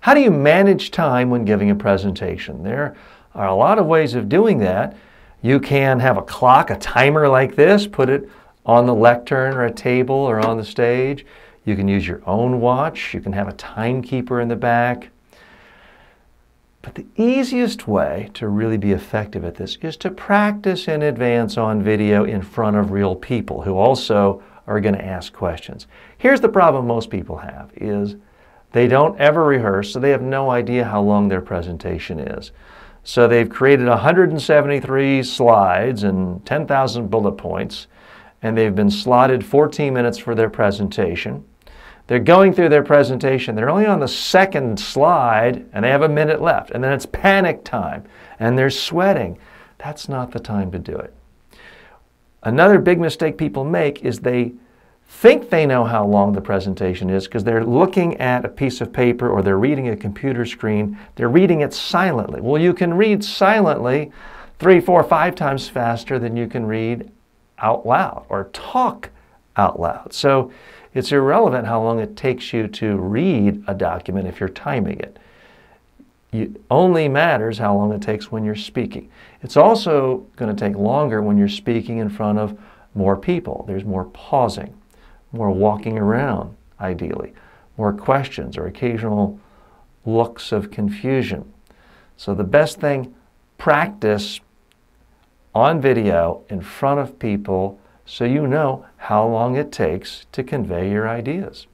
How do you manage time when giving a presentation? There are a lot of ways of doing that. You can have a clock, a timer like this, put it on the lectern or a table or on the stage. You can use your own watch. You can have a timekeeper in the back. But the easiest way to really be effective at this is to practice in advance on video in front of real people who also are going to ask questions. Here's the problem most people have is they don't ever rehearse, so they have no idea how long their presentation is. So they've created 173 slides and 10,000 bullet points, and they've been slotted 14 minutes for their presentation. They're going through their presentation. They're only on the second slide, and they have a minute left. And then it's panic time, and they're sweating. That's not the time to do it. Another big mistake people make is they think they know how long the presentation is because they're looking at a piece of paper or they're reading a computer screen. They're reading it silently. Well, you can read silently 3, 4, 5 times faster than you can read out loud or talk out loud. So it's irrelevant how long it takes you to read a document if you're timing it. It only matters how long it takes when you're speaking. It's also going to take longer when you're speaking in front of more people. There's more pausing, more walking around, ideally, more questions or occasional looks of confusion. So the best thing, practice on video in front of people so you know how long it takes to convey your ideas.